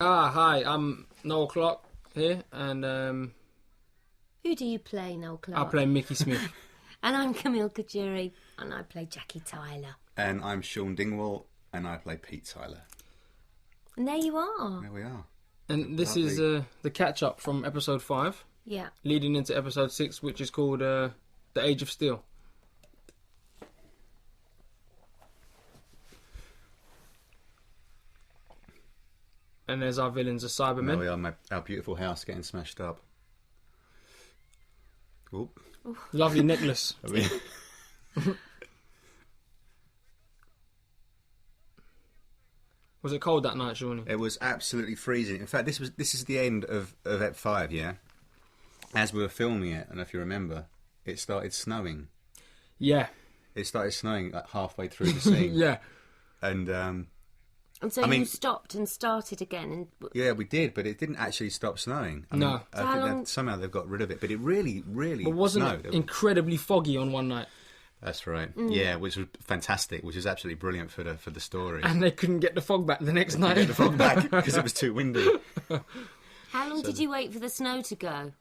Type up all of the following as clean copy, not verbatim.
Hi, I'm Noel Clarke here, and Who do you play, Noel I Clarke? play Mickey Smith. And I'm Camile Coduri, and I play Jackie Tyler. And I'm Shaun Dingwall, and I play Pete Tyler. And there you are. There we are. And this Lovely. is the catch-up from episode 5, Yeah. leading into episode 6, which is called The Age of Steel. And there's our villains, the Cybermen. There we are, our beautiful house getting smashed up. Oop. Lovely necklace. I mean, Was it cold that night, Shawnee? it was absolutely freezing. In fact, this is the end of Ep 5, yeah? As we were filming it, and if you remember, it started snowing. Yeah. It started snowing like halfway through the scene. Yeah. And, And so I mean- you stopped and started again. And yeah, we did, but it didn't actually stop snowing. I No. mean, So I how think long- that somehow they've got rid of it, but it really But wasn't snowed. it incredibly foggy on one night? That's right. Yeah, which was fantastic, which is absolutely brilliant for the story. And they couldn't get the fog back the next night. Get the fog back because it was too windy. how long did you wait for the snow to go?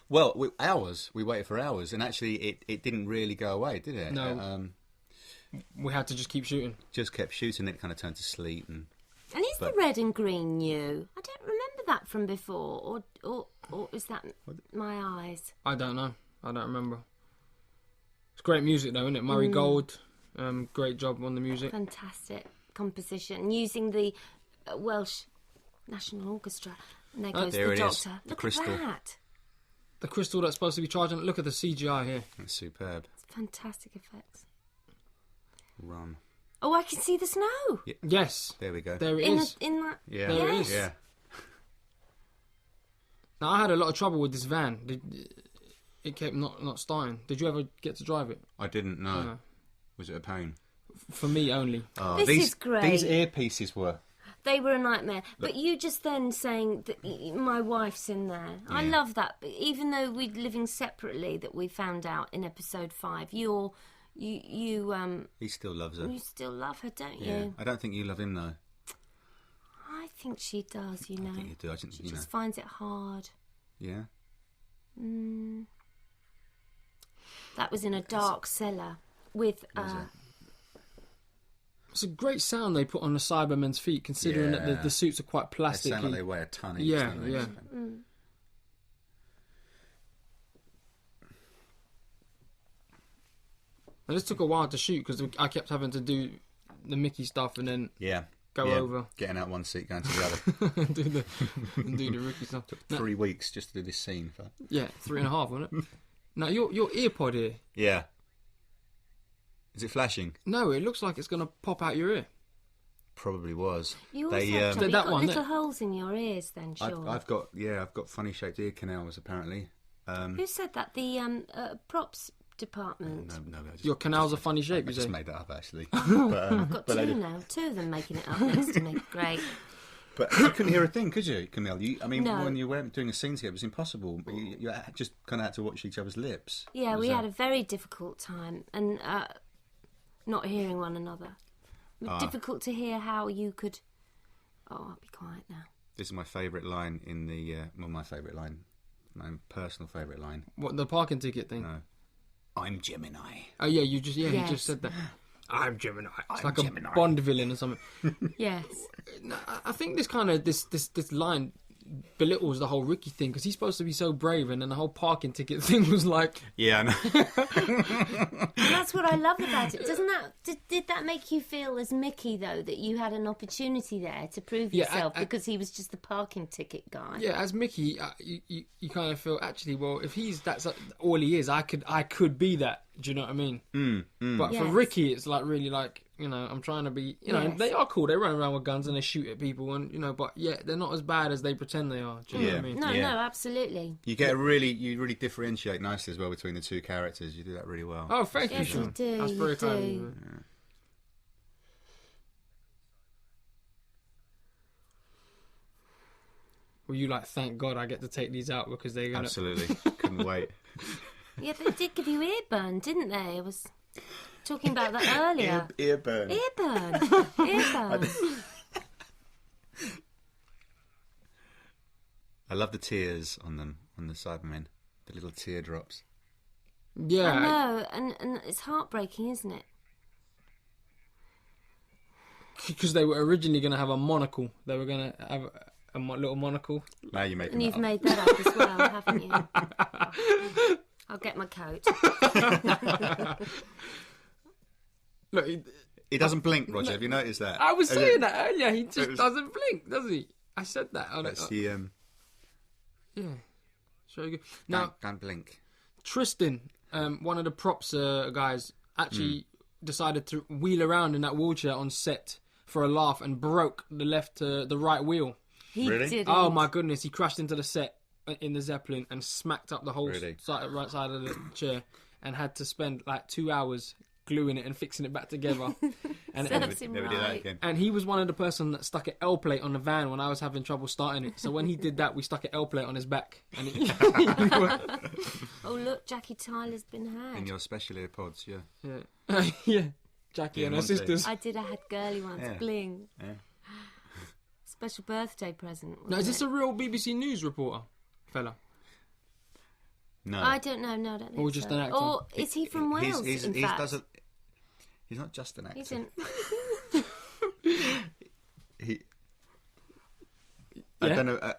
Well, hours. We waited for hours, and actually, it didn't really go away, did it? No. We had to just keep shooting. Just kept shooting. It kind of turned to sleet, and And is the red and green new? I don't remember that from before. Or is that my eyes? I don't know. I don't remember. It's great music though, isn't it? Murray Gold, great job on the music. Fantastic composition. Using the Welsh National Orchestra. And there goes there the it is, Doctor. the Look crystal. at that. The crystal that's supposed to be charging. Look at the CGI here. it's superb. It's fantastic effects. Run. Oh, I can see the snow. Yes, There we go. there it In is. that. yeah, There it Yes. is. yeah. Now I had a lot of trouble with this van. It kept not starting. Did you ever get to drive it? I didn't know. No. Was it a pain? For me only. Oh, This these is great. These earpieces were. They were a nightmare. But you just then saying that my wife's in there. I Yeah. love that. But even though we're living separately, that we found out in episode 5, you He still loves her. still love her, don't Yeah. you? I don't think you love him though. I think she does. You know, I think you do. I think she you know. just finds it hard. Yeah. That was in a dark cellar with. It's a great sound they put on the Cybermen's feet, considering that Yeah. the suits are quite They plastic. sound like they weigh a ton each. Yeah, don't they? yeah. And this took a while to shoot because I kept having to do the Mickey stuff and then Yeah. Go Yeah. over. Getting out one seat, going to the other. do the Ricky stuff. Now, 3 weeks just to do this scene. yeah, 3.5, wasn't it? Now your earpod here. Yeah. Is it flashing? No, it looks like it's going to pop out your ear. Probably was. You also They, have trouble. that You've got one, little that- holes in your ears, then, Shaun. I've got funny shaped ear canals apparently. Who said that? The props department. No, I just, Your canals are funny I shape, you just say? made that up actually. But, Got but, two now. Two of them making it up next to me. Great. but you couldn't hear a thing, could you, Camille? No. When you were doing a scene together, it was impossible. You just kind of had to watch each other's lips. Yeah, Was we that- had a very difficult time and not hearing one another. Difficult to hear how you could. Oh, I'll be quiet now. This is my favourite line in the. My favourite line. My personal favourite line. What, the parking ticket thing? No. I'm Gemini. Oh yeah, you just Yes. said that. I'm Gemini. It's I'm like Gemini. a Bond villain or something. Yes. No, I think this kind of this line belittles the whole Ricky thing because he's supposed to be so brave, and then the whole parking ticket thing was like, Yeah, I know. And that's what I love about it. Doesn't that did that make you feel as Mickey though that you had an opportunity there to prove Yeah, yourself I- because he was just the parking ticket guy? yeah, as Mickey, you kind of feel actually, well, if that's all he is, I could be that. Do you know what I mean? But for Yes. Ricky, it's like really like, you know, I'm trying to be, you know, Yes. they are cool. They run around with guns and they shoot at people, and you know, but yeah, they're not as bad as they pretend they are. Do you know what I mean? No, Yeah. no, absolutely. You really differentiate nicely as well between the two characters. You do that really well. Oh, thank you, Yes, you Shaun. do, That's you very kind of do. you. Well, you like, thank God I get to take these out because they're gonna. Absolutely, couldn't wait. Yeah, they did give you earburn, didn't they? I was talking about that earlier. Ear burn. Earburn. Earburn. I love the tears on them, on the Cybermen. The little teardrops. Yeah. I know, and it's heartbreaking, isn't it? Because they were originally going to have a monocle. They were going to have a little monocle. Now you're making And that you've up. made that up as well, haven't you? I'll get my coat. Look, He doesn't blink, Roger. Have you noticed that? I was saying that earlier. He just was- doesn't blink, does he? I said that. That's the Yeah. So good. Now, don't blink. Tristan, one of the props guys, actually decided to wheel around in that wheelchair on set for a laugh and broke the right wheel. He Really? did. Oh my goodness! He crashed into the set in the Zeppelin and smacked up the whole Really? right side of the chair, and had to spend like 2 hours gluing it and fixing it back together. And Serves him Never did that right. again. And he was one of the person that stuck an L plate on the van when I was having trouble starting it. So when he did that, we stuck an L plate on his back. And Oh look, Jackie Tyler's been In had. your special earpods, yeah. yeah, yeah. Jackie Yeah, and her one day. sisters. I did. I had girly ones. Yeah. Bling. Yeah. Special birthday present. Now, is wasn't this a real BBC News reporter, fella? No. I don't know. No, I don't think Or just so. an actor? Or is he from Wales? He's, in he fact, doesn't. He's not just an actor. he's in. He. Yeah. I don't know.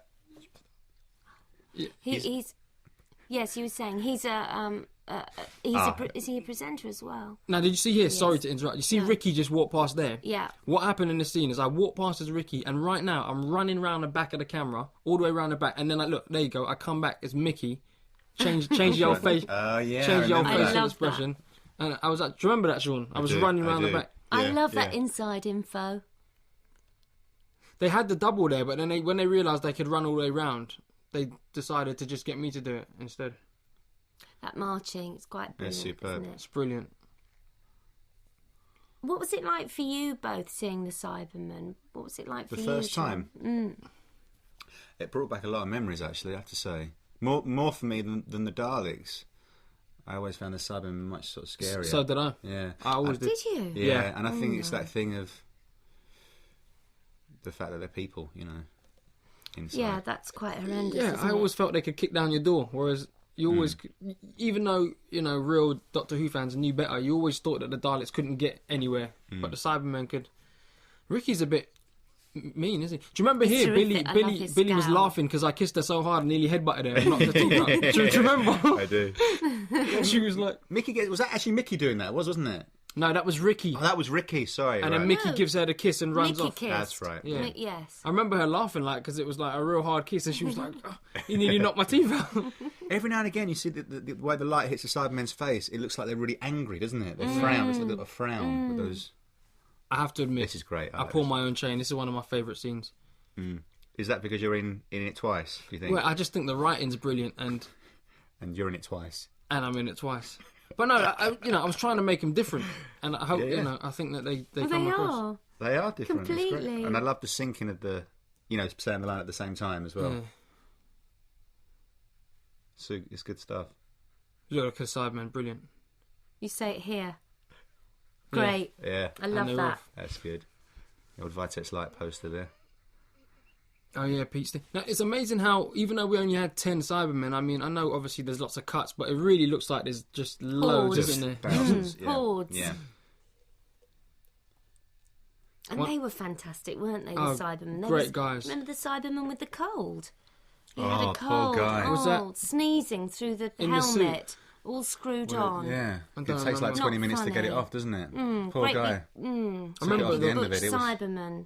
He's. Yes, you were saying he's a. Is he a presenter as well? Now, did you see here? Sorry to interrupt. You see Ricky just walk past there? Yeah. What happened in the scene is I walk past as Ricky, and right now I'm running round the back of the camera, all the way around the back, and then I look, there you go. I come back as Mickey, change the old face, Yeah. change the old I remember I that. facial love expression, and I was like, do you remember that, Shaun? I was do, running I around the do. back. I Yeah, love that yeah. inside info. They had the double there, but then when they realised they could run all the way round, they decided to just get me to do it instead. That marching, it's quite brilliant. superb. Isn't it? It's brilliant. What was it like for you both seeing the Cyberman? What was it like for The you? first Shaun? time. It brought back a lot of memories, actually, I have to say. More for me than the Daleks. I always found the Cybermen much sort of scarier. So did I. Yeah. I always did. Did you? Yeah, Yeah. and I think it's that thing of the fact that they're people, you know, inside. Yeah, that's quite horrendous. Yeah, isn't I it? always felt they could kick down your door, whereas you always, even though, you know, real Doctor Who fans knew better, you always thought that the Daleks couldn't get anywhere, but the Cybermen could. Ricky's a bit mean, isn't he? Do you remember here, terrific. I love his Billy was scowl. laughing because I kissed her so hard and nearly headbutted her and knocked her teeth out. Do you remember? I do. She was like, Was that actually Mickey doing that? Wasn't it? no, that was Ricky. Oh, that was Ricky. Sorry. And right. then Mickey No. gives her the kiss and runs Mickey off. kissed. That's right. Yeah. Yes. I remember her laughing like because it was like a real hard kiss, and she was like, oh, "You nearly knocked my teeth out." Every now and again, you see the way the light hits the Cybermen's face. It looks like they're really angry, doesn't it? They frown. It's like a little frown with those. I have to admit, This is great. I pull my own chain. This is one of my favourite scenes. Is that because you're in it twice? Do you think? Well, I just think the writing's brilliant, and And you're in it twice. I'm in it twice. But no, I was trying to make them different, and I hope Yeah. I think that they Well, come they across. are. They are different. It's great. Completely. And I love the syncing of the, saying the line at the same time as well. Yeah. So it's good stuff. Look at Cyberman, brilliant. You say it here. Great. Yeah, I love they're that. off. that's good. The old Vitex light poster there. Oh yeah, Pete's thing. Now it's amazing how even though we only had 10 Cybermen, I mean, I know obviously there's lots of cuts, but it really looks like there's just loads, Hordes. isn't there? Thousands. yeah. Hordes. Yeah. And What? they were fantastic, weren't they, the Oh, Cybermen? They great was- guys. Remember the Cyberman with the cold? He Oh, had a poor cold. guy. Oh, Was that- sneezing through the In the suit? helmet, all screwed on. Yeah. I It don't takes like remember. 20 Not minutes to get it funny. off, doesn't it? Poor Great guy. big, I Took it remember off at the end Butch of it. It was Cyberman.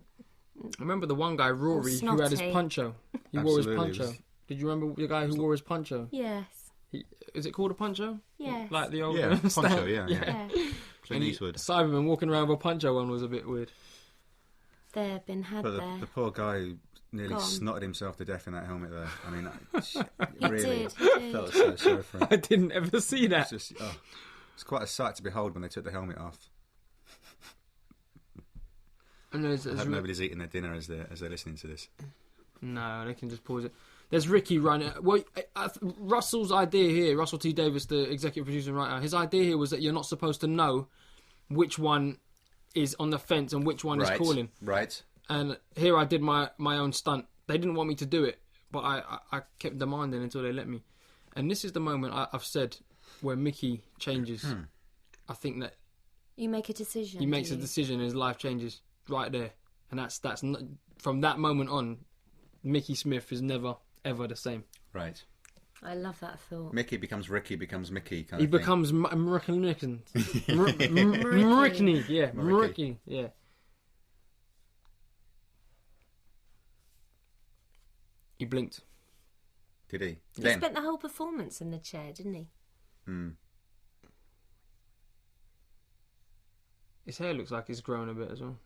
I remember the one guy, Rory, who had his snotty. poncho. He wore his Absolutely, it poncho. was- Did you remember the guy who wore his poncho? Yes. Is it called a poncho? Yes. Like the old Yeah, poncho, style? yeah. Yeah. Clint Eastwood. Cyberman walking around with a poncho on was a bit weird. They've been had But there. the poor guy who nearly Gone. snotted himself to death in that helmet there. I mean, He really did, he did. felt so sorry for him. I didn't ever see that. It's just, it's quite a sight to behold when they took the helmet off. And there's I hope nobody's eating their dinner as they're listening to this. No, they can just pause it. There's Ricky running. Well, Russell's idea here, Russell T Davis, the executive producer and writer, his idea here was that you're not supposed to know which one is on the fence and which one is calling. Right. And here I did my own stunt. They didn't want me to do it, but I kept demanding until they let me. And this is the moment I've said where Mickey changes. I think that You make a decision. he makes a decision and his life changes right there. And that's not, from that moment on, Mickey Smith is never, ever the same. Right. I love that thought. Mickey becomes Ricky, becomes Mickey. He becomes Mrickney. Mrickney, yeah. Mrickney, yeah. He blinked. Did he? He spent the whole performance in the chair, didn't he? His hair looks like it's grown a bit as well.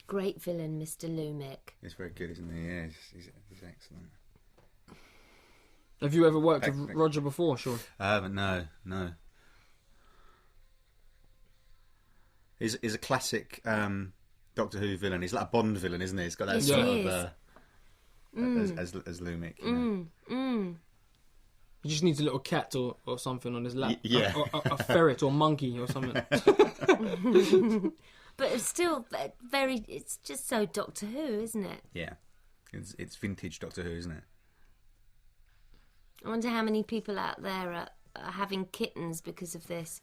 Great villain, Mr. Lumick. He's very good, isn't he? Yeah, he's excellent. Have you ever worked with Roger before, Shaun? I haven't, no. He's a classic Doctor Who villain. He's like a Bond villain, isn't he? He's got that Yes, sort he of as Lumick. You know? He just needs a little cat or something on his lap. Yeah. A ferret or monkey or something. But it's still very... It's just so Doctor Who, isn't it? Yeah. It's vintage Doctor Who, isn't it? I wonder how many people out there are having kittens because of this,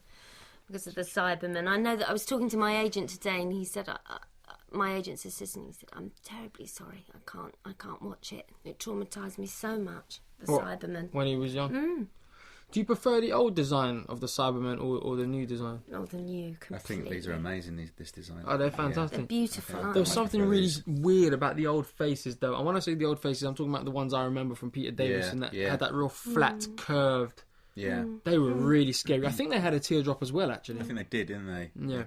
because of the Cyberman. I know that I was talking to my agent today, and he said, my agent's assistant, he said, "I'm terribly sorry. I can't watch it. It traumatised me so much. The Cyberman." When he was young. Do you prefer the old design of the Cyberman or the new design? Oh, the new. Completely. I think these are amazing. This design. Oh, they're fantastic. They're beautiful. Aren't There was they? something really weird about the old faces, though. And when I say the old faces, I'm talking about the ones I remember from Peter Davis, and that had that real flat, curved. Yeah. They were really scary. I think they had a teardrop as well, actually. I think they did, didn't they? Yeah.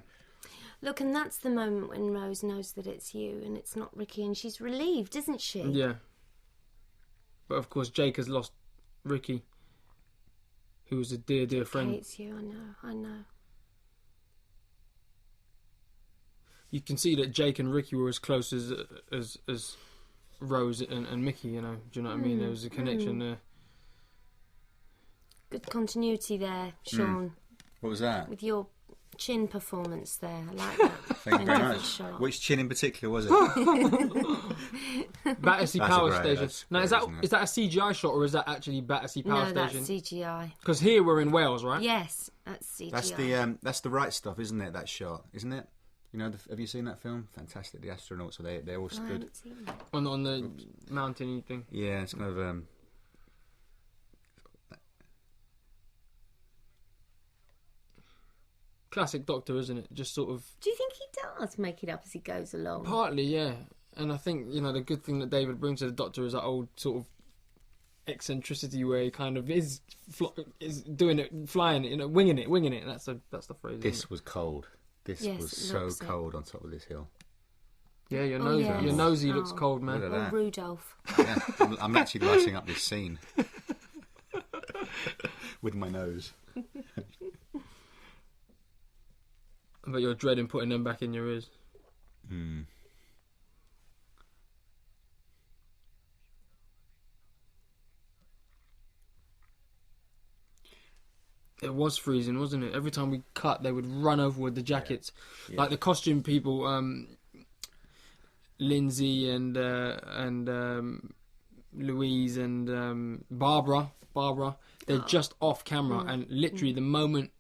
Look, and that's the moment when Rose knows that it's you and it's not Ricky, and she's relieved, isn't she? Yeah. But of course, Jake has lost Ricky, who was a dear, dear friend. Hates you, I know. You can see that Jake and Ricky were as close as Rose and Mickey, you know. Do you know what I mean? There was a connection there. Good continuity there, Shaun. What was that? With your chin performance there. I like that. Thank you very Different much. shot. Which chin in particular was it? Battersea That's Power great, Station. that's Now, great, is that isn't it? a CGI shot or is that actually Battersea Power No, that's Station? CGI. Because here we're in Wales, right? Yes, that's CGI. That's the right stuff, isn't it? That shot, isn't it? You know, have you seen that film? Fantastic. The astronauts, they all I stood. haven't seen that. On the mountain thing. Yeah, it's kind of Classic Doctor, isn't it? Just sort of... Do you think he does make it up as he goes along? Partly, yeah. And I think, you know, the good thing that David brings to the Doctor is that old sort of eccentricity where he kind of is doing it, flying it, you know, winging it. That's the phrase. this was cold. This Yes, was it so looks it. cold on top of this hill. Yeah, your Oh, nosy, yes. your nosy Oh. looks cold, man. Look at Or that. Rudolph. Yeah, I'm actually lighting up this scene with my nose. But you're dreading putting them back in your ears. It was freezing, wasn't it? Every time we cut, they would run over with the jackets. Yeah. Like the costume people, Lindsay and Louise and Barbara, they're just off camera, and literally the moment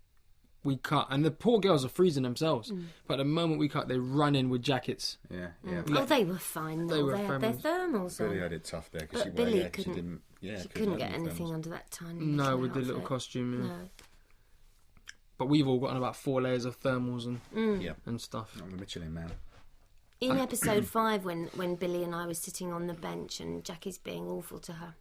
we cut, and the poor girls are freezing themselves, but the moment we cut, they run in with jackets. Yeah. Oh, they were fine. They They were had their fine. thermals Billy on. had it tough there But she Billy she couldn't. didn't. Yeah, She couldn't get have anything thermals. under that tiny No, little with the little outfit. costume. Yeah. No. But we've all gotten about 4 layers of thermals Yeah, and stuff. I'm the Michelin Man. In episode 5, when Billy and I were sitting on the bench and Jackie's being awful to her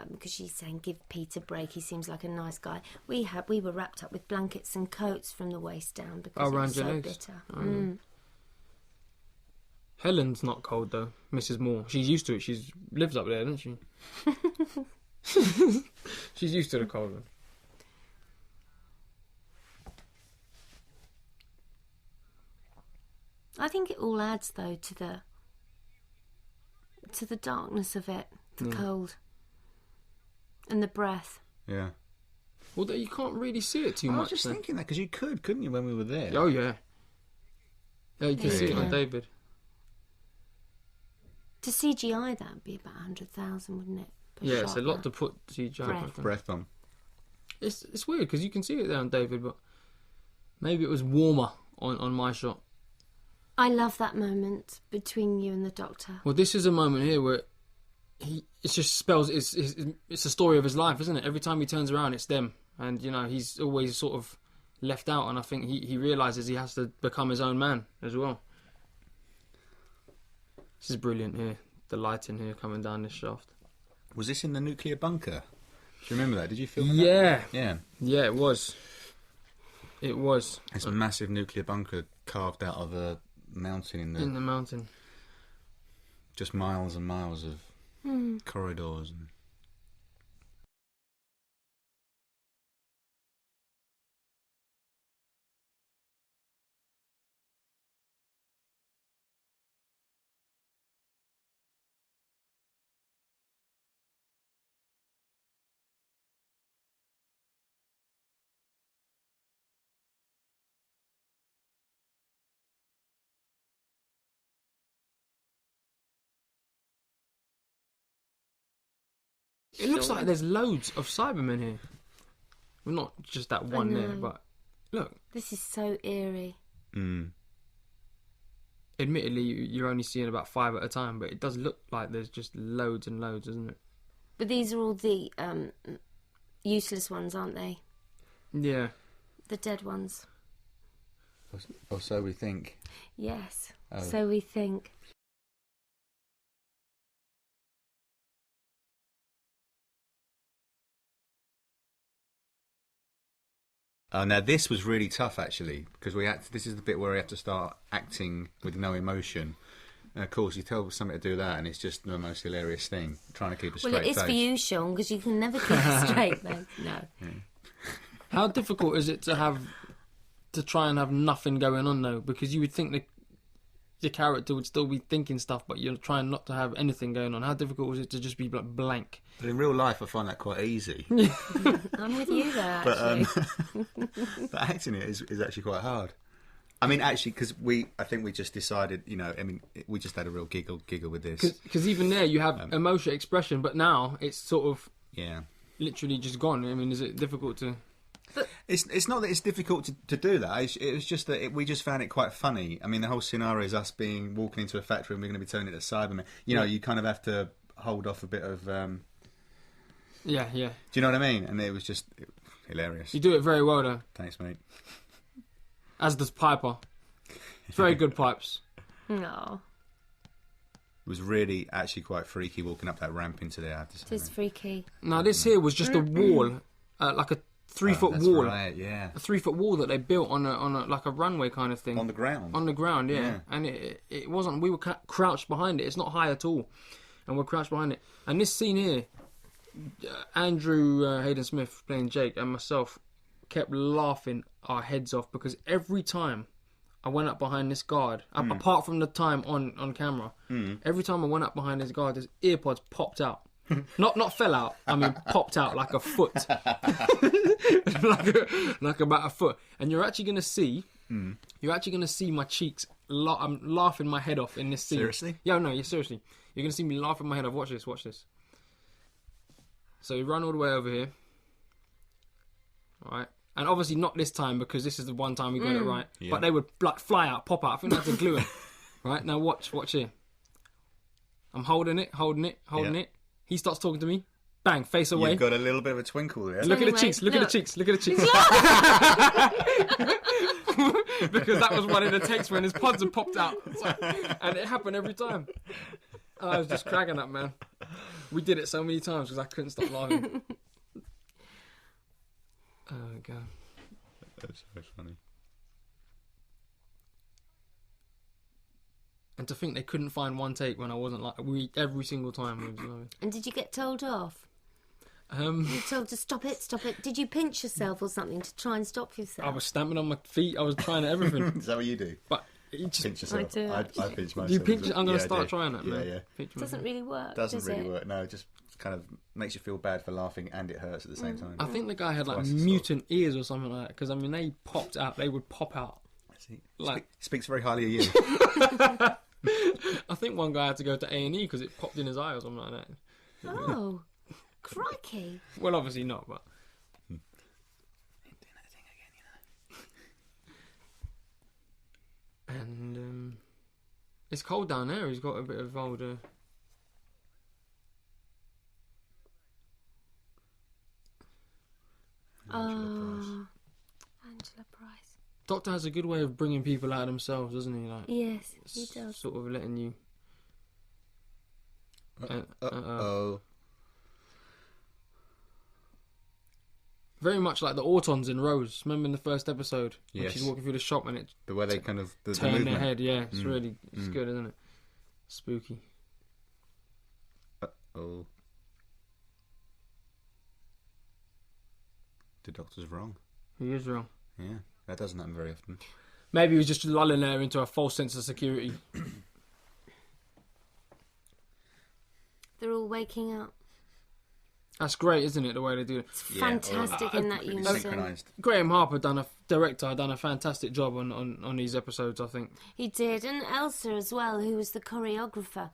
because she's saying, "Give Pete a break. He seems like a nice guy." We were wrapped up with blankets and coats from the waist down because it around was your so legs. bitter. Helen's not cold though, Mrs. Moore. She's used to it. She lives up there, doesn't she? She's used to the cold. I think it all adds though to the darkness of it, the cold, and the breath. Yeah. Although you can't really see it too much. I was just thinking that because you couldn't you, when we were there? Oh yeah. Yeah, you can see it on David. To CGI, that would be about 100,000, wouldn't it? Yeah, it's a lot to put CGI breath on. It's weird because you can see it there on David, but maybe it was warmer on my shot. I love that moment between you and the Doctor. Well, this is a moment here where it just spells it's a story of his life, isn't it? Every time he turns around, it's them, and you know he's always sort of left out, and I think he realises he has to become his own man as well. This is brilliant here. The lighting here coming down this shaft. Was this in the nuclear bunker? Do you remember that? Did you film that? Yeah. Yeah, it was. It was. It's a massive nuclear bunker carved out of a mountain in the mountain. Just miles and miles of corridors and... It looks like there's loads of Cybermen here. Well, not just that one there, but look. This is so eerie. Admittedly, you're only seeing about 5 at a time, but it does look like there's just loads and loads, isn't it? But these are all the useless ones, aren't they? Yeah. The dead ones. Or so we think. Yes, so we think. Now this was really tough actually, because this is the bit where we have to start acting with no emotion. And of course, you tell somebody to do that, and it's just the most hilarious thing. Trying to keep a straight face. Well, it is for you, Shaun, because you can never keep a straight face. No. Yeah. How difficult is it to try and have nothing going on though? Because you would think the character would still be thinking stuff, but you're trying not to have anything going on. How difficult was it to just be like blank? But in real life, I find that quite easy. I'm with you there, actually. But acting it is actually quite hard. I mean, actually, because I think we just decided, we just had a real giggle with this. Because even there, you have emotion, expression, but now it's sort of literally just gone. I mean, is it difficult to... But it's not that it's difficult to do that. It was just that we just found it quite funny. I mean, the whole scenario is us walking into a factory and we're going to be turning it to Cyberman. You kind of have to hold off a bit of... Yeah. Do you know what I mean? And it was just hilarious. You do it very well, though. Thanks, mate. As does Piper. Very good pipes. No. It was really actually quite freaky walking up that ramp into there, I have to say. It is freaky. Now, this here was just a wall, like a 3-foot wall. Right, yeah. A 3-foot wall that they built on a like a runway kind of thing. On the ground. On the ground, yeah. And it wasn't. We were crouched behind it. It's not high at all, and we're crouched behind it. And this scene here, Andrew Hayden Smith playing Jake and myself kept laughing our heads off because every time I went up behind this guard, apart from the time on camera, every time I went up behind this guard, his earpods popped out. Not fell out. I mean, popped out like a foot, like about a foot. And you're actually going to see, my cheeks. I'm laughing my head off in this scene. Seriously? Yeah, no, seriously. You're going to see me laughing my head off. Watch this. So you run all the way over here, all right? And obviously not this time because this is the one time we got it right. Yeah. But they would like fly out, pop out. I think they had to glue it. Right now, watch here. I'm holding it. He starts talking to me. Bang, face away. You've got a little bit of a twinkle there. Look at the cheeks. Look at the cheeks. Because that was one of the takes when his pods had popped out, and it happened every time. I was just cracking up, man. We did it so many times because I couldn't stop laughing. Oh, God. That's so funny. And to think they couldn't find one take when I wasn't like... every single time. And did you get told off? You were told to stop it. Did you pinch yourself or something to try and stop yourself? I was stamping on my feet. I was trying everything. Is that what you do? But you just pinch yourself. I do. I pinch myself. Do you pinch? I'm going to start trying that. It doesn't really work. Doesn't really work. No, just kind of makes you feel bad for laughing and it hurts at the same time. I think the guy had like Twice as mutant ears or something like that. Because I mean, they popped out. They would pop out. Like Speaks very highly of you. I think one guy had to go to A&E because it popped in his eye or something like that. Oh, crikey! Well, obviously not, but. Ain't doing that thing again, And it's cold down there. He's got a bit of older. Angela Price. Doctor has a good way of bringing people out of themselves, doesn't he? Like, Yes, he does. Sort of letting you. Oh. Very much like the Autons in Rose. Remember in the first episode when Yes. she's walking through the shop and it The way they kind of the turn their movement. head. Yeah, it's really good, isn't it? Spooky. Oh. The Doctor's wrong. He is wrong. Yeah, that doesn't happen very often. Maybe he was just lulling her into a false sense of security. They're all waking up. That's great, isn't it? The way they do it. It's fantastic in that Pretty unison. synchronised. Graham Harper, director, done a fantastic job on these episodes. I think. He did, and Elsa as well, who was the choreographer.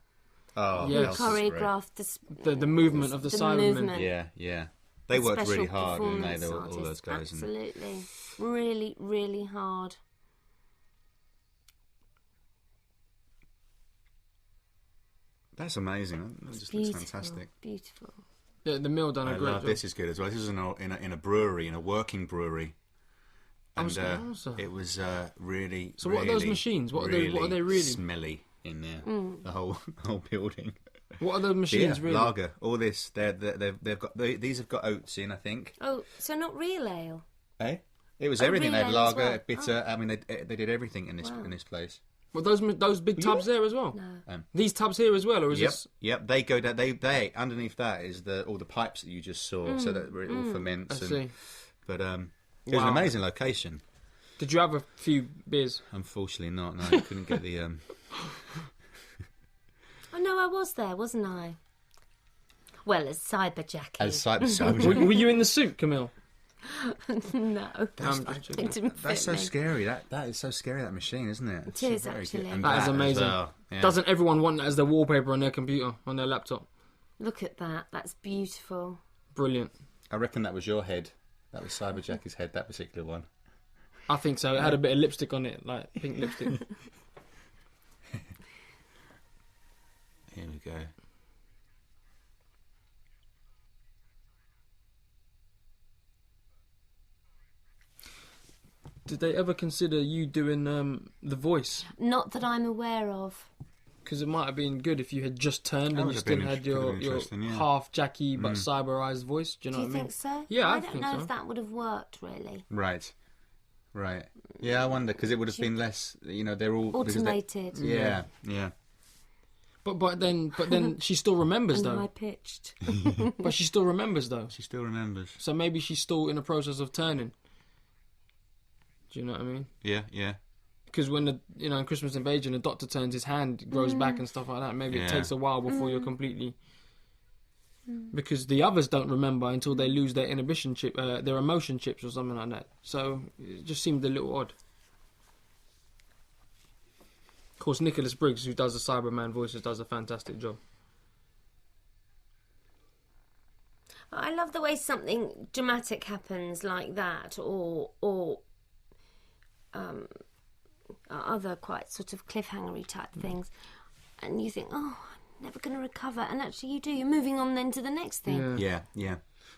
Oh, Yeah. Who Elsa's great. choreographed The movement of the Cybermen. movement. Yeah. They worked really Special hard, didn't they? performance All those artists. guys. And Absolutely. Really, really hard. that's amazing. That just looks fantastic. Beautiful. Yeah, the Mill done a I great love job. this is good as well. This is in a brewery, in a working brewery. Oh, And it's awesome. it was really. So what are those machines? What are they really? Smelly in there. The whole building. What are the machines Beer, really? lager, all this. They've got these have got oats in, I think. Oh, so not real ale? Eh? It was Oh, everything. They had real ale as lager, well. bitter. I mean, they did everything in this Wow. in this place. Well, those big tubs there as well. No. These tubs here as well, or is this? Yep. They go down. They underneath that is all the pipes that you just saw, so that it all ferments. I see. But it was an Wow. amazing location. Did you have a few beers? Unfortunately, not. No, you couldn't get the. Oh, no, I was there, wasn't I? Well, as Cyber Jackie. As cyber. Were you in the suit, Camille? No. That's That's so scary. That is so scary. That machine, isn't it? It's is, very actually. good. And That is as amazing. well, yeah. Doesn't everyone want that as their wallpaper on their computer, on their laptop? Look at that. That's beautiful. Brilliant. I reckon that was your head. That was Cyber Jackie's head. That particular one. I think so. It had a bit of lipstick on it, like pink lipstick. Here we go. Did they ever consider you doing the voice? Not that I'm aware of. Because it might have been good if you had just turned That and would you have still been had could have your been interesting, yeah. half Jackie but cyberized voice. Do you know Do you what I mean? think so? Yeah, I don't think know so. if that would have worked, really. Right. Yeah, I wonder because it would have been less. They're all because Automated. Yeah. But then she still remembers And though. high pitched. But she still remembers though. She still remembers. So maybe she's still in the process of turning. Do you know what I mean? Yeah. Because when in Christmas Invasion, the Doctor turns, his hand grows back and stuff like that. Maybe Yeah. it takes a while before you're completely. Because the others don't remember until they lose their inhibition chip, their emotion chips or something like that. So it just seemed a little odd. Of course, Nicholas Briggs, who does the Cyberman voices, does a fantastic job. I love the way something dramatic happens like that, or other quite sort of cliffhangery type things, and you think, oh, I'm never going to recover, and actually you do. You're moving on then to the next thing. Yeah.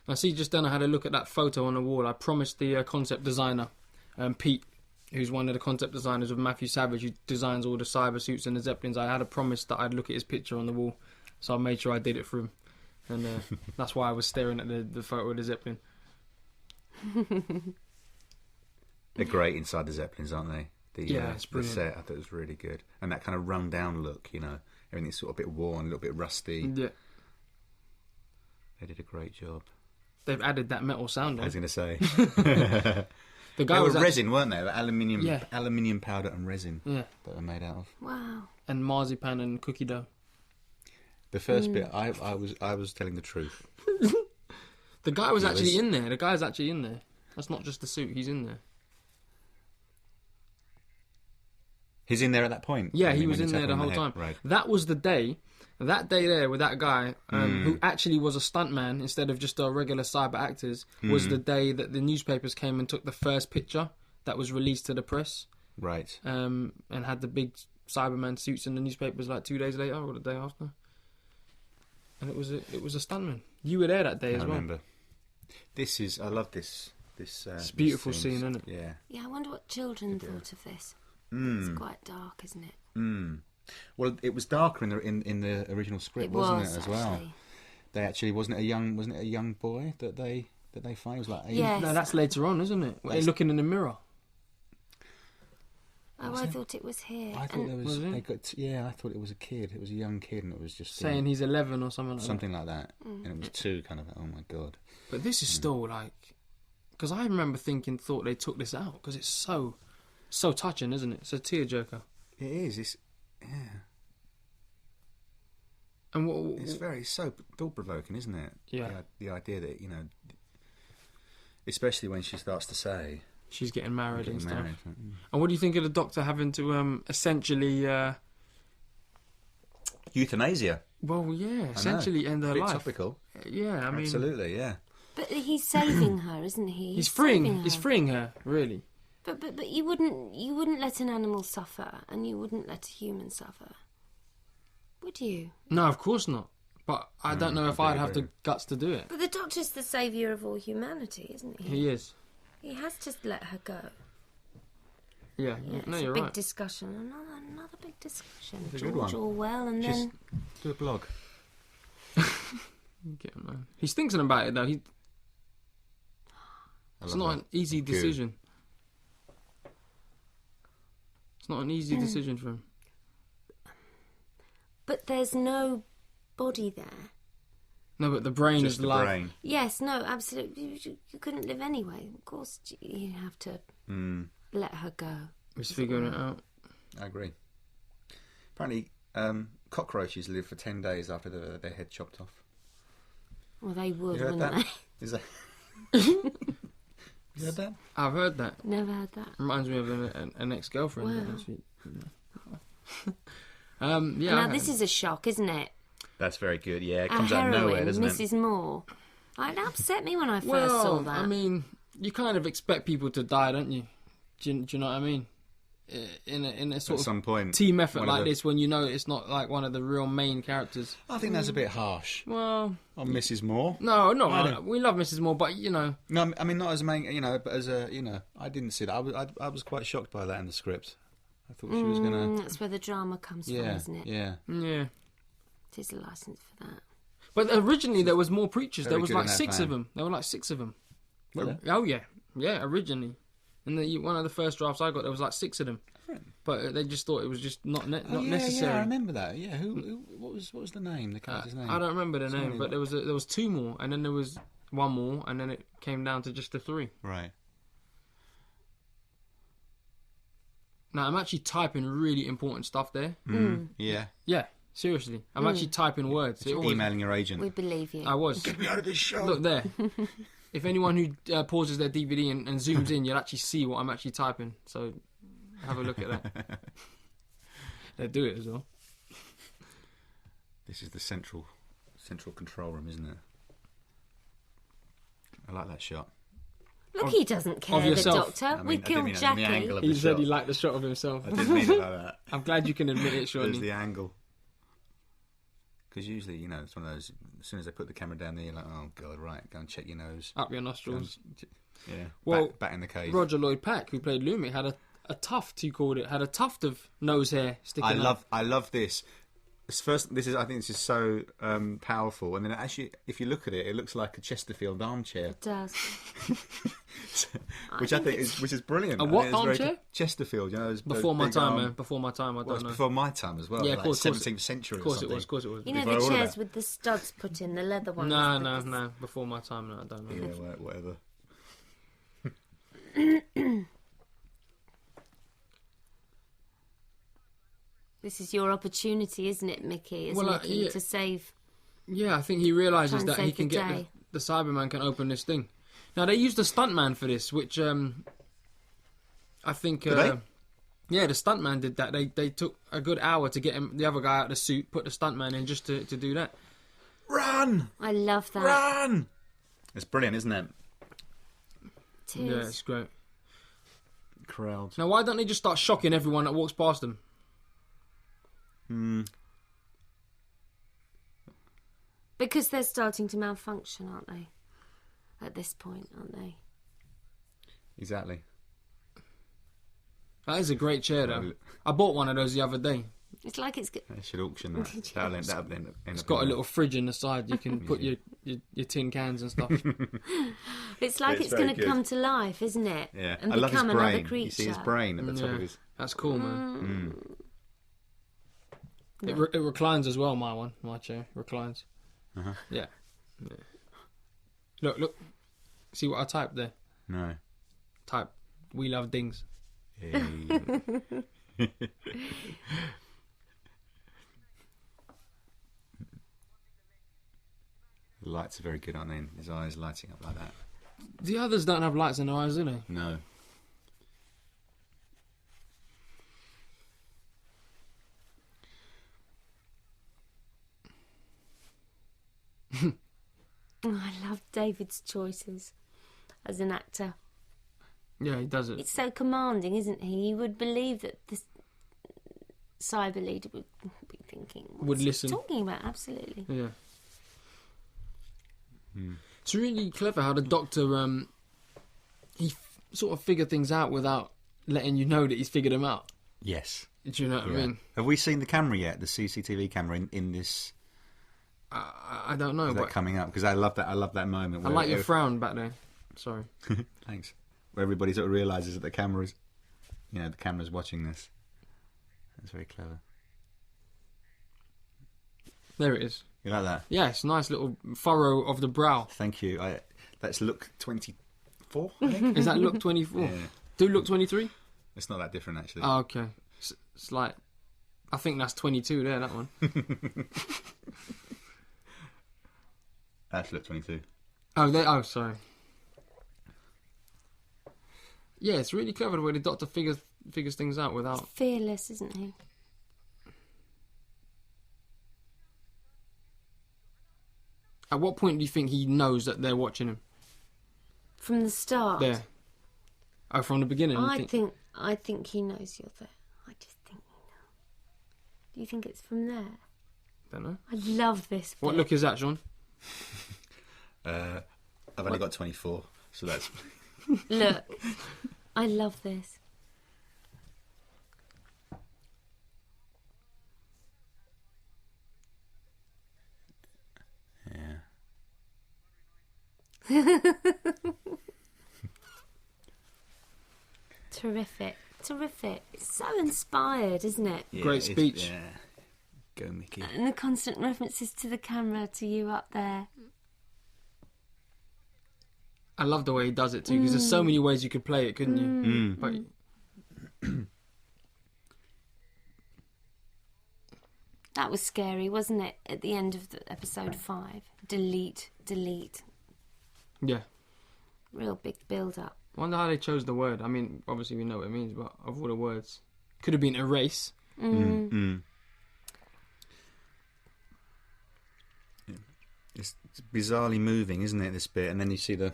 I see. Just then, I had a look at that photo on the wall. I promised the concept designer, Pete, who's one of the concept designers of Matthew Savage, who designs all the cyber suits and the Zeppelins. I had a promise that I'd look at his picture on the wall, so I made sure I did it for him, and that's why I was staring at the photo of the Zeppelin. They're great inside the Zeppelins, aren't they? It's the brilliant. set I thought it was really good, and that kind of run down look. Everything's sort of a bit worn, a little bit rusty. Yeah, They did a great job. they've added that metal sound I on. was going to say. The guy They were was resin, weren't they? They were aluminium, Yeah. aluminium powder and resin yeah, that they're made out of. Wow. and marzipan and cookie dough. The first bit, I was telling the truth. The guy was actually in there. The guy's actually in there. That's not just the suit. He's in there. He's in there at that point? Yeah, he was in there the whole time. Right. That was the day. That day there with that guy, who actually was a stuntman instead of just a regular cyber actors, was the day that the newspapers came and took the first picture that was released to the press. Right. And had the big Cyberman suits in the newspapers like 2 days later or the day after. And it was a stuntman. You were there that day as well. I remember. I love this. It's a beautiful scene, isn't it? Yeah. Yeah, I wonder what children thought of this. It's quite dark, isn't it? Well, it was darker in the original script, wasn't it, as well? Actually. They actually wasn't it a young boy that they find? It was like Yes. No, that's later on, isn't it? They're looking in the mirror. Oh, I thought it was here. I thought there was. Was it? They got. Yeah, I thought it was a kid. It was a young kid, and it was just Saying he's 11 or something like something like that. And it was 2, kind of. Oh my god! But this is still like, because I remember thought they took this out because it's so touching, isn't it? It's a tearjerker. It is. It's And it's so thought provoking, isn't it? Yeah. The idea that especially when she starts to say she's getting married and stuff. married. And what do you think of the Doctor having to essentially? Euthanasia. Well, yeah, essentially end her Bit life. topical. Yeah, I mean, Absolutely, yeah. But he's saving her, isn't he? he's saving her. freeing her, really. But you wouldn't let an animal suffer, and you wouldn't let a human suffer, would you? No, of course not. But I don't know if I'd have the guts to do it. But the Doctor's the saviour of all humanity, isn't he? He is. He has to let her go. Yeah, Yeah, no, it's you're a big right. discussion. Another big discussion. It's a good George one. Orwell, and Just then do a blog. Get him, man. He's thinking about it though. It's not an easy decision. It's not an easy decision for him. But there's no body there. No, but the brain Just is the life. brain. Yes, no, absolutely. You couldn't live anyway. Of course, you have to let her go. He's figuring it out. I agree. Apparently, cockroaches live for 10 days after their head chopped off. Well, they would, You heard wouldn't that? they? Is that? You heard that? I've heard that. Never had that. Reminds me of an ex-girlfriend. Wow. Actually. Now, this is a shock, isn't it? That's very good. Yeah, it Our comes out of heroine, nowhere, doesn't Mrs. it? Moore. It upset me when I first saw Well, that. I mean, you kind of expect people to die, don't you? Do you know what I mean? In a sort At of some point, team effort one of like the- this, when you know it's not like one of the real main characters. I think that's a bit harsh Well, on Mrs. Moore. no, Really? we love Mrs. Moore, but you know, No, I mean not as a main, but as a, I didn't see that. I was quite shocked by that in the script. I thought she was gonna. That's where the drama comes from, Yeah, isn't it? yeah. yeah. It is a licence for that. But originally there was more preachers. There Very was good like in that 6 vein. of them. There were like 6 of them. Were there? Oh yeah, originally. And one of the first drafts I got, there was like 6 of them. But they just thought it was just not necessary. Yeah, I remember that. Yeah, what was the name? The character's name? I don't remember the name, Somebody but there was 2 more, and then there was 1 more, and then it came down to just the 3. Right. Now I'm actually typing really important stuff there. Yeah. Yeah, seriously, I'm actually typing words. Emailing your agent. We believe you. I was. Get me out of this show. Look there. If anyone who pauses their DVD and zooms in, you'll actually see what I'm actually typing. So have a look at that. They do it as well. This is the central control room, isn't it? I like that shot. Look, he doesn't care, the yourself. Doctor. I mean, we I didn't killed mean it in the Jackie. angle of He the said shot. he liked the shot of himself. I didn't mean it like that. I'm glad you can admit it, There's Shaun. the angle. Because usually, it's one of those. As soon as they put the camera down there, you're like, "Oh God, right, go and check your nose." Up your nostrils. Yeah. Well, back in the cave. Roger Lloyd Pack, who played Loomis, had a tuft. He called it. Had a tuft of nose hair sticking up. I love this. I think this is so powerful. And then actually, if you look at it, it looks like a Chesterfield armchair, It does. which is brilliant. A I what think it's very armchair? good. Chesterfield, those Before my big time, arm- man. Before my time, I Well, don't it's know. before my time as well. Yeah, like of course, 17th century. Of course or it was. something. Of course it was. You know Before the all of chairs that. with the studs put in, the leather ones? No. Before my time, no, I don't know. Yeah, whatever. This is your opportunity, isn't it, Mickey? As Mickey to save. Yeah, I think he realizes that he can the get the Cyberman can open this thing. Now they used a stuntman for this, which I think. Did they? Yeah, the stuntman did that. They took a good hour to get the other guy out of the suit, put the stuntman in just to do that. Run! I love that. Run! It's brilliant, isn't it? Yeah, it's great. Crowds. Now, why don't they just start shocking everyone that walks past them? Because they're starting to malfunction, aren't they? At this point, aren't they? Exactly. That is a great chair, though. I bought one of those the other day. It's like it's... I should auction that. That'll end It's got a little fridge in the side. You can put your tin cans and stuff. It's like it's going to come to life, isn't it? Yeah. And I love his become another brain. creature. You see his brain at the top of his... That's cool, man. It reclines as well, my chair. Reclines. Uh-huh. Yeah. Look. See what I typed there? No. Type, we love dings. Hey. The lights are very good, aren't they? His eyes lighting up like that. The others don't have lights in their eyes, do they? No. I love David's choices as an actor. Yeah, he does it. It's so commanding, isn't he? You would believe that this cyber leader would be thinking... Would listen. Talking about, absolutely. Yeah. It's really clever how the Doctor, he sort of figured things out without letting you know that he's figured them out. Yes. Do you know what I mean? Have we seen the camera yet? The CCTV camera in this... I don't know. Is that coming up? Because I love that moment. I like your frown back there. Sorry. Thanks. Where everybody sort of realises that the camera's watching this. That's very clever. There it is. You like that? Yes, nice little furrow of the brow. Thank you. That's look 24, I think. Is that look 24? Yeah. Do look 23? It's not that different, actually. Oh, okay. It's like... I think that's 22 there, that one. That's look 22. Oh, sorry. Yeah, it's really clever the way the Doctor figures things out without... Fearless, isn't he? At what point do you think he knows that they're watching him? From the start. There. Oh, from the beginning? I think he knows you're there. I just think he knows. Do you think it's from there? Don't know. I love this bit. What look is that, Shaun? I've only got 24, so that's... Look, I love this. Yeah. Terrific. It's so inspired, isn't it? Yeah, Great speech. Yeah. Go, Mickey. And the constant references to the camera, to you up there. I love the way he does it too, because there's so many ways you could play it, couldn't you? But that was scary, wasn't it? At the end of episode 5. Delete. yeah. Real big build-up. I wonder how they chose the word. I mean, obviously we know what it means, but of all the words, could have been erase. It's bizarrely moving, isn't it, this bit? And then you see the...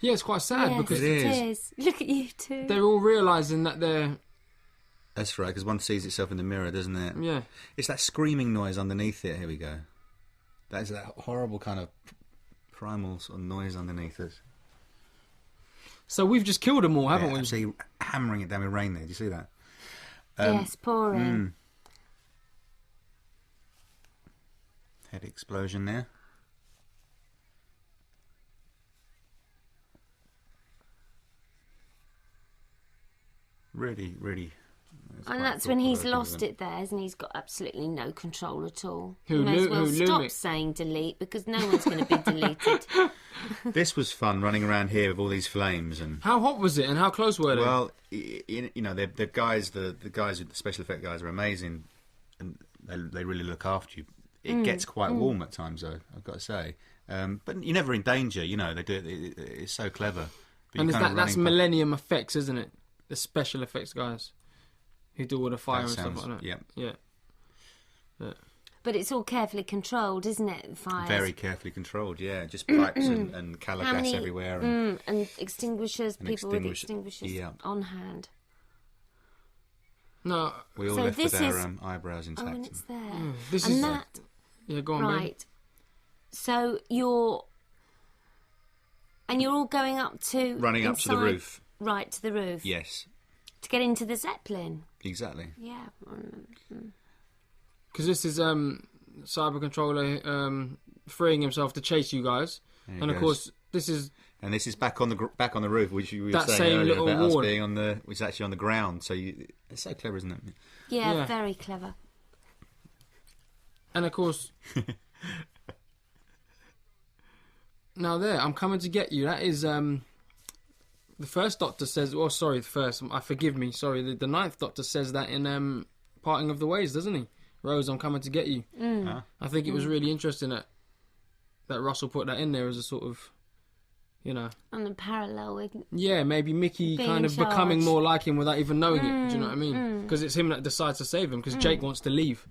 Yeah, it's quite sad because it is. Look at you two. They're all realising that they're... That's right, because one sees itself in the mirror, doesn't it? Yeah. It's that screaming noise underneath it. Here we go. That is that horrible kind of primal sort of noise underneath us. So we've just killed them all, haven't we? Absolutely hammering it down with rain there. Do you see that? Yes, pouring. Head explosion there. Really, really And that's when he's lost it there, and he's got absolutely no control at all. Who, You may as well Lou- stop Lumi? saying delete, because no one's going to be deleted. This was fun, running around here with all these flames and. How hot was it, and how close were they? Well, you know, the guys, the guys, the special effect guys are amazing, and they really look after you. It gets quite warm at times, though, I've got to say. But you're never in danger, you know. They do it. It's so clever. But and you're kind of that's running Millennium Effects, isn't it? The special effects guys who do all the fire That and sounds- stuff like that. yeah. Yeah. But it's all carefully controlled, isn't it? Fires. Very carefully controlled, yeah. Just pipes and colour How gas many- everywhere. and extinguishers, And people with extinguish- extinguishers yeah. on hand. We all So left with this our is- eyebrows intact. Oh, and it's there. This and is that, yeah. Go on, babe. right. So you're all going up to... Running up to the inside- roof. Right, to the roof. Yes, To get into the Zeppelin. exactly. Yeah. Because this is Cyber Controller freeing himself to chase you guys, There he and of goes. course this is And this is back on the roof, which you were That saying same earlier little about us wall. being which is actually on the ground. So it's so clever, isn't it? Yeah, Yeah. very clever. and of course. Now there, I'm coming to get you. That is the first Doctor says. Oh, sorry, the first. Forgive me. Sorry, the ninth Doctor says that in Parting of the Ways, doesn't he? Rose, I'm coming to get you. Huh? I think it was really interesting that Russell put that in there as a sort of, you know, On the parallel with... yeah, maybe Mickey Being kind in of becoming charge. more like him without even knowing it. Do you know what I mean? Because it's him that decides to save him. Because Jake wants to leave.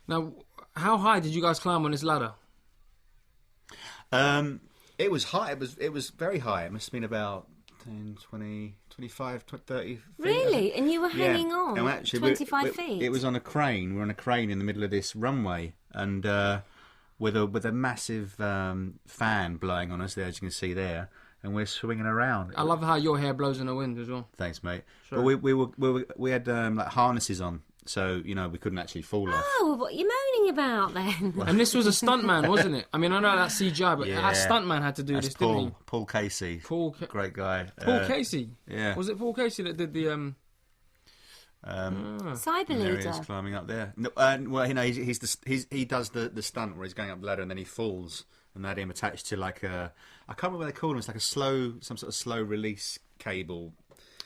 Now, how high did you guys climb on this ladder? It was high. It was very high. It must have been about 10, 20, 25, 30 feet. Really? And you were Yeah. hanging on? And actually, 25 feet? It was on a crane. We're on a crane in the middle of this runway, and with a massive fan blowing on us there, as you can see there, and we're swinging around. I love how your hair blows in the wind as well. Thanks, mate. Sure. But we had like harnesses on, so you know we couldn't actually fall off. Oh, what are you moaning about then? And this was a stuntman, wasn't it? I mean, I know that's CGI, but Yeah. that stuntman had to do That's this, didn't he? Paul Casey, great guy. Paul Casey. Yeah. Was it Paul Casey that did the Cyber There he leader. is climbing up there. No, well, you know, he does the stunt where he's going up the ladder and then he falls, and they had him attached to like I can't remember what they call him. It's like some sort of slow release cable.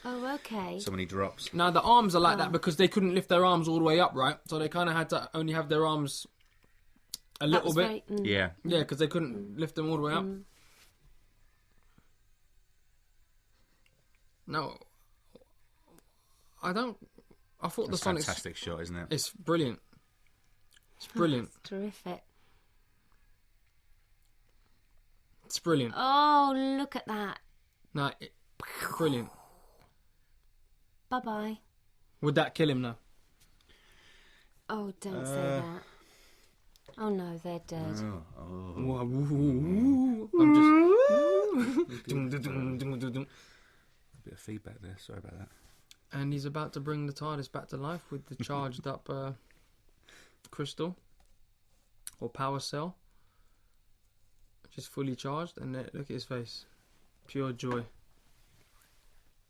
Oh, okay. So when he drops, Now the arms are like that because they couldn't lift their arms all the way up, right? So they kind of had to only have their arms a That little was bit. very- yeah, Yeah, because they couldn't lift them all the way up. No, I don't. I thought that's the a Sonics. fantastic shot, isn't it? It's brilliant. It's brilliant. That's terrific. It's brilliant. Oh, look at that. No, brilliant. Bye-bye. Would that kill him now? Oh, don't say that. Oh, no, they're dead. I'm just. A bit of feedback there. Sorry about that. And he's about to bring the TARDIS back to life with the charged up crystal or power cell, which is fully charged. And look at his face, pure joy.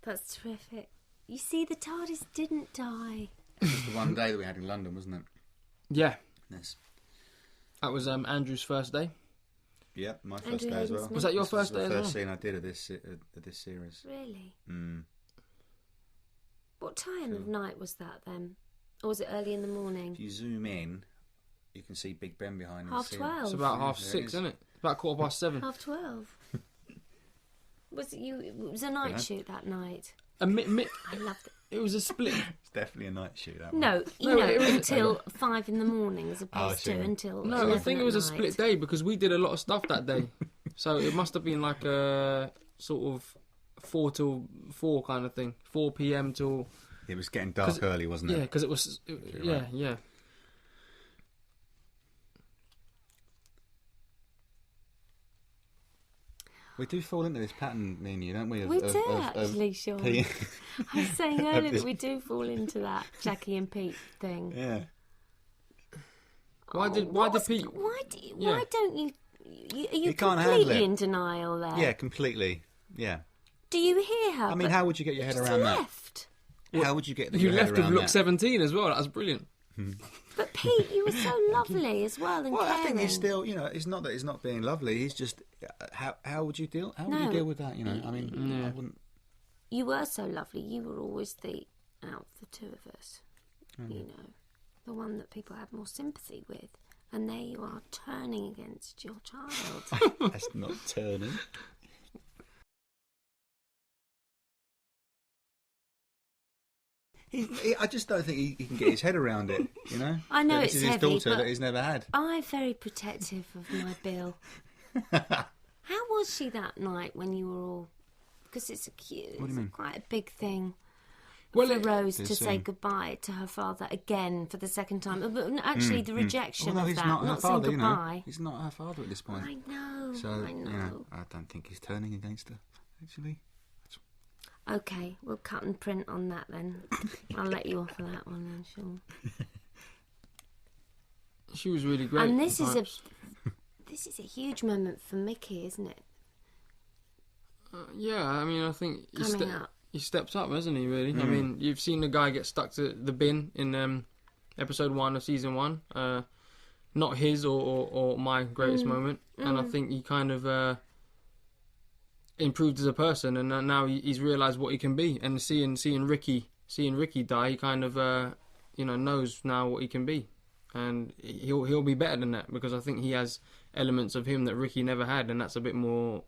That's terrific. You see, the TARDIS didn't die. It was the one day that we had in London, wasn't it? Yeah, Yes. that was Andrew's first day. Yeah, my first Andrew day as Hayden well. Smith. Was that your This first was day as the well? first scene I did of this series. Really? Mm. What time of night was that then? Or was it early in the morning? If you zoom in, you can see Big Ben behind. Half the 12. It's about Yeah, 6:30, there it is. isn't it? About 7:15. 12:30. It was a night Yeah. shoot that night. I loved it. It was a split. It's definitely a night shoot. That one. No, No, it was- until 5 in the morning as opposed see. to until No, I 11 think it at was a night. split day because we did a lot of stuff that day. So it must have been like a sort of 4 till 4 kind of thing. 4 p.m. till... It was getting dark early, wasn't it? Yeah, because it was... You're right. Yeah. We do fall into this pattern, me and you, don't we? We do, actually, Shaun. I was saying earlier that we do fall into that Jackie and Pete thing. Yeah. Why did Pete... Why Yeah. don't you... Are you He can't handle completely it. in denial there? Yeah, completely. Yeah. Do you hear her? I mean, how would you get your head around that? Left. How would you get You your head left with around look that? 17 as well. That was brilliant. But Pete, you were so lovely as well and Well, caring. I think he's still, it's not that he's not being lovely. He's just, how would you deal? How would you No. deal with that? I mean, I wouldn't. You were so lovely. You were always out of the two of us, the one that people had more sympathy with. And there you are, turning against your child. That's not turning. I just don't think he can get his head around it, I know That it's this is his heavy, daughter but that he's never had. I'm very protective of my Bill. How was she that night when you were all... Because it's quite a big thing for Rose to say goodbye to her father again for the second time. But actually, the rejection Well, no, of he's that, not her not saying father, goodbye. He's not her father at this point. I know, So, I know. I don't think he's turning against her, actually. Okay, we'll cut and print on that then. I'll let you off of that one then, Shaun. She was really great. And this is a huge moment for Mickey, isn't it? Yeah, I mean, I think Coming up. he stepped up, hasn't he, really? I mean, you've seen the guy get stuck to the bin in episode 1 of season 1. Not his or my greatest moment. And I think he kind of improved as a person, and now he's realised what he can be. And seeing Ricky die, he kind of knows now what he can be. And he'll be better than that, because I think he has elements of him that Ricky never had, and that's a bit more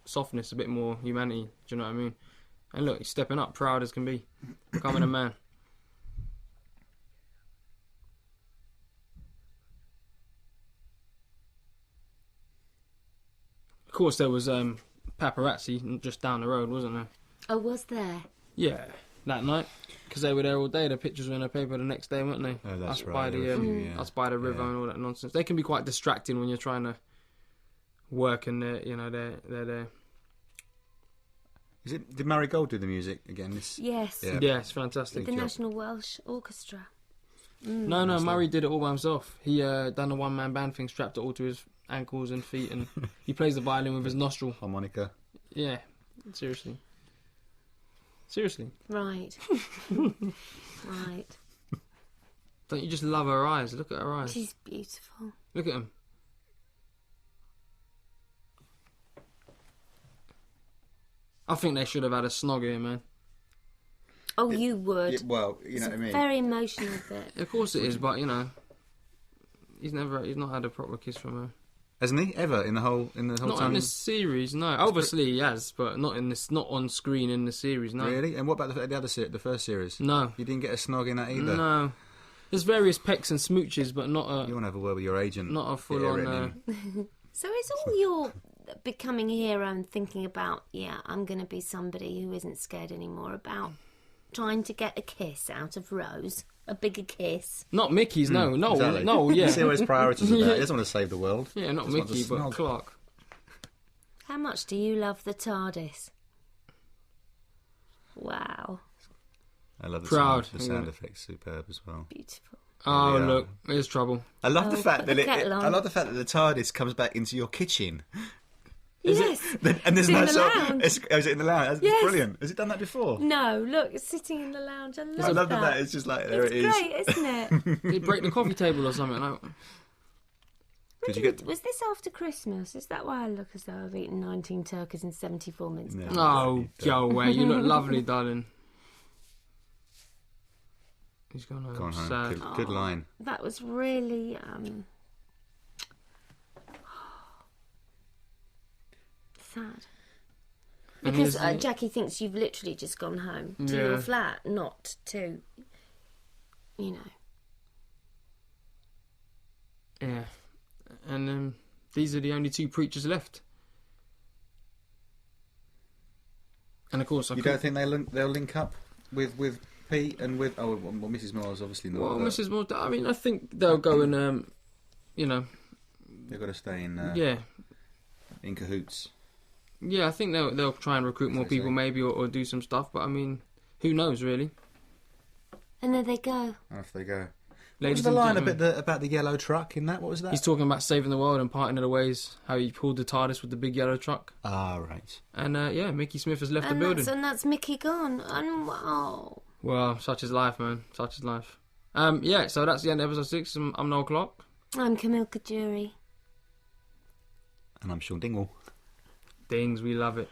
softness, a bit more humanity. Do you know what I mean? And look, he's stepping up, proud as can be, becoming a man. Of course, there was paparazzi just down the road, wasn't there? Oh, was there? Yeah, that night, because they were there all day. The pictures were in the paper the next day, weren't they? Oh, that's Us right. By There the, were a few, yeah. us by the river and all that nonsense. They can be quite distracting when you're trying to work, and they're there. Did Murray Gold do the music again? Yes. Yeah, it's fantastic. The National Welsh Orchestra. No, Murray did it all by himself. He done a one-man band thing, strapped it all to his ankles and feet, and he plays the violin with his nostril. Harmonica. Yeah, seriously. Right. Right. Don't you just love her eyes? Look at her eyes. She's beautiful. Look at them. I think they should have had a snog here, man. Oh, you would. Yeah, well, you know what I mean. Very emotional bit. Of course it is, but he's not had a proper kiss from her. Hasn't he ever in the whole Not time? in this series, no. Obviously he has, but not on screen in the series, no. Really? And what about the first series? No. You didn't get a snog in that either. No. There's various pecks and smooches, but not You want to have a word with your agent? not a full Get it on. written in. So it's all your becoming a hero and thinking about, I'm going to be somebody who isn't scared anymore, about trying to get a kiss out of Rose, a bigger kiss. Not Mickey's, no, Exactly. no, yeah. See what his priorities are. He doesn't want to save the world. Yeah, not Just wants Mickey, a but snog. Clarke. How much do you love the TARDIS? Wow. I love the Proud. sound effects, superb as well. Beautiful. Oh, Yeah. look, there's trouble. I love the fact put that the kettle on. I love the fact that the TARDIS comes back into your kitchen. Yes. And there's It's in no the sort. lounge. Is it in the lounge? That's Yes. brilliant. Has it done that before? No, look, it's sitting in the lounge. I I love that. It's just like there It's it is. great, isn't it? Did he break the coffee table or something? Like, Did you get? Was this after Christmas? Is that why I look as though I've eaten 19 turkeys in 74 minutes? No. oh, go away. You look lovely, darling. He's gone home. Go on home. Sad. Good line. That was really sad. And Because here's the- Jackie thinks you've literally just gone home to Yeah. your flat, not to, Yeah. And these are the only two preachers left. And of course, You don't think they'll link up with Pete and with Mrs. Moore's obviously not. Well, but Mrs. Moore, I mean, I think they'll go and, They've got to stay in in cahoots. Yeah, I think they'll try and recruit more people, maybe, or do some stuff. But I mean, who knows, really? And there they go. Off they go. What was the line about the yellow truck in that? What was that? He's talking about saving the world and parting of the ways, how he pulled the TARDIS with the big yellow truck. Ah, right. And Mickey Smith has left the building. And that's Mickey gone. And wow. Well, such is life, man. Such is life. So that's the end of episode 6. I'm Noel Clarke. I'm Camile Coduri. And I'm Shaun Dingwall. Dings, we love it.